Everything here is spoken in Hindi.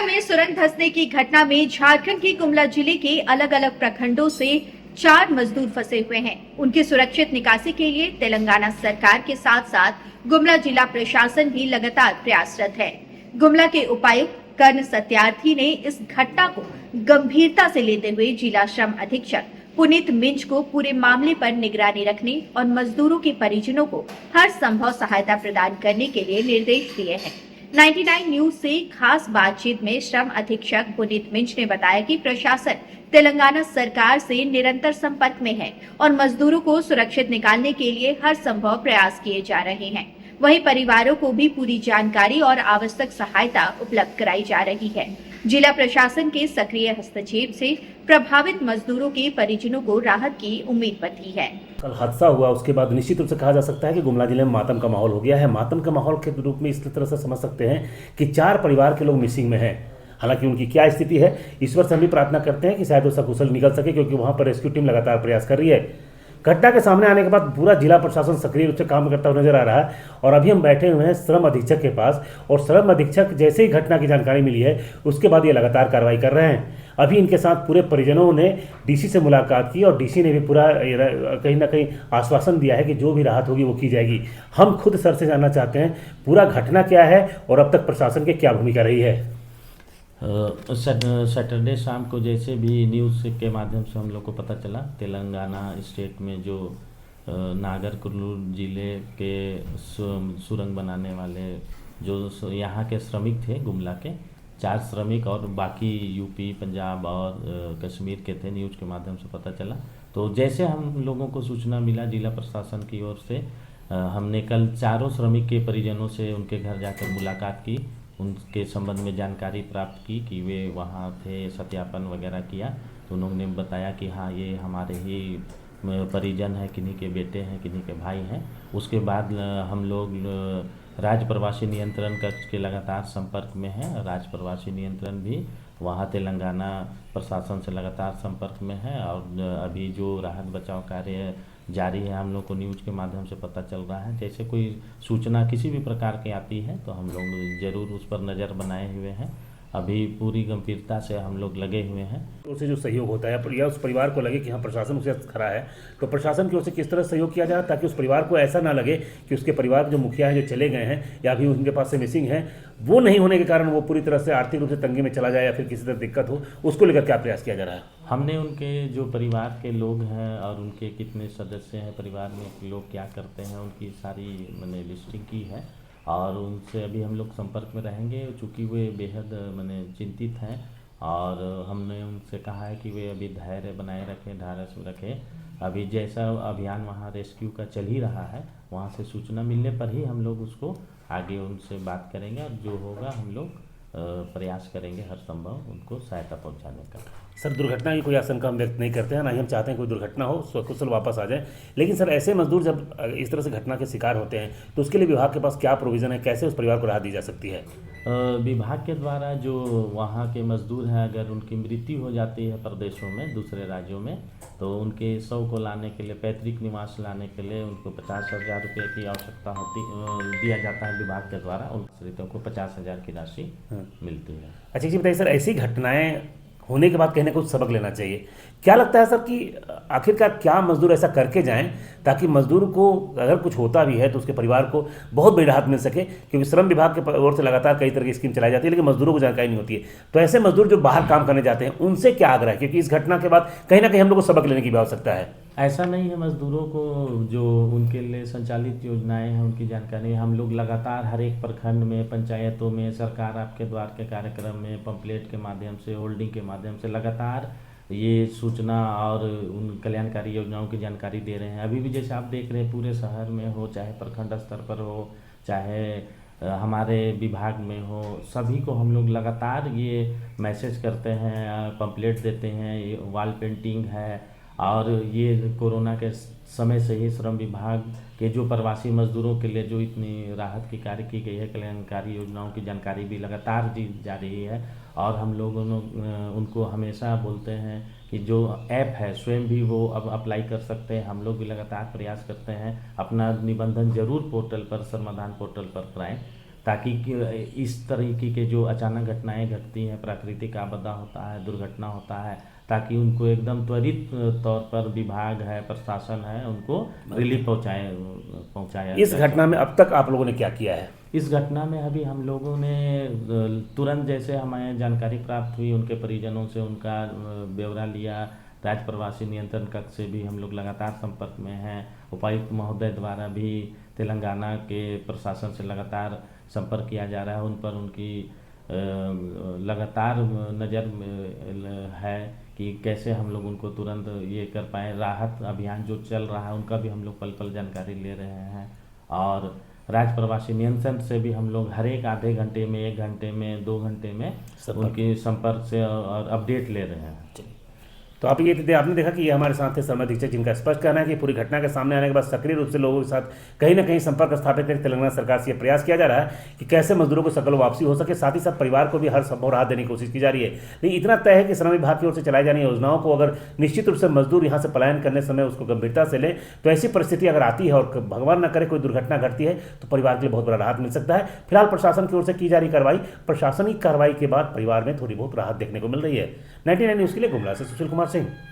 गुमला में सुरंग धंसने की घटना में झारखंड के गुमला जिले के अलग अलग प्रखंडों से 4 मजदूर फंसे हुए हैं। उनकी सुरक्षित निकासी के लिए तेलंगाना सरकार के साथ साथ गुमला जिला प्रशासन भी लगातार प्रयासरत है। गुमला के उपायुक्त कर्ण सत्यार्थी ने इस घटना को गंभीरता से लेते हुए जिला श्रम अधीक्षक पुनीत मिंज को पूरे मामले पर निगरानी रखने और मजदूरों के परिजनों को हर संभव सहायता प्रदान करने के लिए निर्देश दिए हैं। 99 न्यूज से खास बातचीत में श्रम अधीक्षक पुनीत मिंज ने बताया कि प्रशासन तेलंगाना सरकार से निरंतर संपर्क में है और मजदूरों को सुरक्षित निकालने के लिए हर संभव प्रयास किए जा रहे हैं। वहीं परिवारों को भी पूरी जानकारी और आवश्यक सहायता उपलब्ध कराई जा रही है। जिला प्रशासन के सक्रिय हस्तक्षेप से प्रभावित मजदूरों के परिजनों को राहत की उम्मीद बनी है। कल हादसा हुआ उसके बाद निश्चित रूप से कहा जा सकता है कि गुमला जिले में मातम का माहौल हो गया है। मातम के माहौल के रूप में इस तरह से समझ सकते हैं कि 4 परिवार के लोग मिसिंग में हैं। हालांकि उनकी क्या स्थिति है, ईश्वर से हम भी प्रार्थना करते हैं कि शायद वो सकुशल निकल सके, क्योंकि वहां पर रेस्क्यू टीम लगातार प्रयास कर रही है। घटना के सामने आने के बाद पूरा जिला प्रशासन सक्रिय रूप से काम करता हुआ नजर आ रहा है और अभी हम बैठे हुए हैं श्रम अधीक्षक के पास और श्रम अधीक्षक जैसे ही घटना की जानकारी मिली है उसके बाद ये लगातार कार्रवाई कर रहे हैं। अभी इनके साथ पूरे परिजनों ने डीसी से मुलाकात की और डीसी ने भी पूरा कहीं ना कहीं आश्वासन दिया है कि जो भी राहत होगी वो की जाएगी। हम खुद सर से जानना चाहते हैं पूरा घटना क्या है और अब तक प्रशासन की क्या भूमिका रही है। सैटरडे शाम को जैसे भी न्यूज़ के माध्यम से हम लोग को पता चला, तेलंगाना स्टेट में जो नागरकुर्नूल जिले के सुरंग बनाने वाले जो यहाँ के श्रमिक थे, गुमला के 4 श्रमिक और बाकी यूपी, पंजाब और कश्मीर के थे, न्यूज़ के माध्यम से पता चला। तो जैसे हम लोगों को सूचना मिला जिला प्रशासन की ओर से, हमने कल 4 श्रमिक के परिजनों से उनके घर जाकर मुलाकात की, उनके संबंध में जानकारी प्राप्त की कि वे वहाँ थे, सत्यापन वगैरह किया। तो उन्होंने बताया कि हाँ ये हमारे ही परिजन हैं, किन्हीं के बेटे हैं, किन्हीं के भाई हैं। उसके बाद हम लोग राज्य प्रवासी नियंत्रण कक्ष के लगातार संपर्क में हैं। राज्य प्रवासी नियंत्रण भी वहाँ तेलंगाना प्रशासन से लगातार संपर्क में है और अभी जो राहत बचाव कार्य जारी है हम लोग को न्यूज़ के माध्यम से पता चल रहा है। जैसे कोई सूचना किसी भी प्रकार की आती है तो हम लोग ज़रूर उस पर नज़र बनाए हुए हैं। अभी पूरी गंभीरता से हम लोग लगे हुए हैं। उससे जो सहयोग होता है या उस परिवार को लगे कि हाँ प्रशासन उसके साथ खड़ा है, तो प्रशासन की ओर से किस तरह सहयोग किया जाए ताकि उस परिवार को ऐसा ना लगे कि उसके परिवार के जो मुखिया हैं जो चले गए हैं या अभी उनके पास से मिसिंग हैं, वो नहीं होने के कारण वो पूरी तरह से आर्थिक रूप से तंगी में चला जाए या फिर किसी तरह दिक्कत हो, उसको लेकर क्या प्रयास किया जा रहा है। हमने उनके जो परिवार के लोग हैं और उनके कितने सदस्य हैं, परिवार में लोग क्या करते हैं, उनकी सारी मैंने लिस्टिंग की है और उनसे अभी हम लोग संपर्क में रहेंगे, चूँकि वे बेहद मैंने चिंतित हैं और हमने उनसे कहा है कि वे अभी धैर्य बनाए रखें, ढाढ़स रखें। अभी जैसा अभियान वहाँ रेस्क्यू का चल ही रहा है, वहाँ से सूचना मिलने पर ही हम लोग उसको आगे उनसे बात करेंगे और जो होगा हम लोग प्रयास करेंगे हर संभव उनको सहायता पहुंचाने का। सर, दुर्घटना की कोई आशंका हम व्यक्त नहीं करते हैं, ना ही हम चाहते हैं कोई दुर्घटना हो, सकुशल वापस आ जाए। लेकिन सर ऐसे मजदूर जब इस तरह से घटना के शिकार होते हैं तो उसके लिए विभाग के पास क्या प्रोविज़न है, कैसे उस परिवार को राहत दी जा सकती है। विभाग के द्वारा जो वहाँ के मजदूर हैं, अगर उनकी मृत्यु हो जाती है प्रदेशों में, दूसरे राज्यों में, तो उनके शव को लाने के लिए, पैतृक निवास लाने के लिए उनको 50,000 रुपये की आवश्यकता दिया जाता है विभाग के द्वारा। उन आश्रितों को 50,000 की राशि मिलती है। अच्छा जी बताइए सर, ऐसी घटनाएं होने के बाद कहीं ना कुछ सबक लेना चाहिए। क्या लगता है सर कि आखिरकार क्या मजदूर ऐसा करके जाएं ताकि मजदूर को अगर कुछ होता भी है तो उसके परिवार को बहुत बड़ी राहत मिल सके, क्योंकि श्रम विभाग के ओर से लगातार कई तरह की स्कीम चलाई जाती है लेकिन मजदूरों को जानकारी नहीं होती है। तो ऐसे मजदूर जो बाहर काम करने जाते हैं उनसे क्या आग्रह है, क्योंकि इस घटना के बाद कहीं ना कहीं हम लोग को सबक लेने की भी आवश्यकता है। ऐसा नहीं है, मजदूरों को जो उनके लिए संचालित योजनाएं हैं उनकी जानकारी हम लोग लगातार हर एक प्रखंड में, पंचायतों में, सरकार आपके द्वार के कार्यक्रम में, पंपलेट के माध्यम से, होल्डिंग के माध्यम से लगातार ये सूचना और उन कल्याणकारी योजनाओं की जानकारी दे रहे हैं। अभी भी जैसे आप देख रहे हैं पूरे शहर में हो, चाहे प्रखंड स्तर पर हो, चाहे हमारे विभाग में हो, सभी को हम लोग लगातार ये मैसेज करते हैं, पंपलेट देते हैं, ये वॉल पेंटिंग है। और ये कोरोना के समय से ही श्रम विभाग के जो प्रवासी मजदूरों के लिए जो इतनी राहत की कार्य की गई है, कल्याणकारी योजनाओं की जानकारी भी लगातार दी जा रही है। और हम लोग उनको हमेशा बोलते हैं कि जो ऐप है स्वयं भी वो अब अप्लाई कर सकते हैं। हम लोग भी लगातार प्रयास करते हैं, अपना निबंधन जरूर पोर्टल पर, समाधान पोर्टल पर कराएं। ताकि इस तरीके के जो अचानक घटनाएं घटती हैं, प्राकृतिक आपदा होता है, दुर्घटना होता है, ताकि उनको एकदम त्वरित तौर पर विभाग है, प्रशासन है, उनको रिलीफ पहुंचाया इस जाए। घटना में अब तक आप लोगों ने क्या किया है? इस घटना में अभी हम लोगों ने तुरंत जैसे हमें जानकारी प्राप्त हुई, उनके परिजनों से उनका ब्यौरा लिया। राज्य प्रवासी नियंत्रण कक्ष से भी हम लोग लगातार संपर्क में हैं। उपायुक्त महोदय द्वारा भी तेलंगाना के प्रशासन से लगातार संपर्क किया जा रहा है। उन पर उनकी लगातार नज़र है कि कैसे हम लोग उनको तुरंत ये कर पाएँ। राहत अभियान जो चल रहा है उनका भी हम लोग पल पल जानकारी ले रहे हैं, और राज्य प्रवासी नियंत्रण से भी हम लोग हर एक आधे घंटे में, 1 घंटे में, 2 घंटे में उनके संपर्क से और अपडेट ले रहे हैं। तो आप ये आपने देखा कि ये हमारे साथ थे शर्मा दीक्षित, जिनका स्पष्ट कहना है कि पूरी घटना के सामने आने के बाद सक्रिय रूप से लोगों के साथ कहीं ना कहीं संपर्क स्थापित करके तेलंगाना सरकार से ये प्रयास किया जा रहा है कि कैसे मजदूरों को सकल वापसी हो सके, साथ ही साथ परिवार को भी हर संभव राहत देने की कोशिश की जा रही है। लेकिन इतना तय है कि श्रम विभाग की ओर से चलाई जाने योजनाओं को अगर निश्चित रूप से मजदूर यहाँ से पलायन करने समय उसको गंभीरता से लें, तो ऐसी परिस्थिति अगर आती है और भगवान न करे कोई दुर्घटना घटती है तो परिवार के लिए बहुत बड़ा राहत मिल सकता है। फिलहाल प्रशासन की ओर से की जा रही कार्रवाई, प्रशासनिक कार्रवाई के बाद परिवार में थोड़ी बहुत राहत देखने को मिल रही है। 99 न्यूज़ के लिए गुमला से सुशील कुमार सिंह।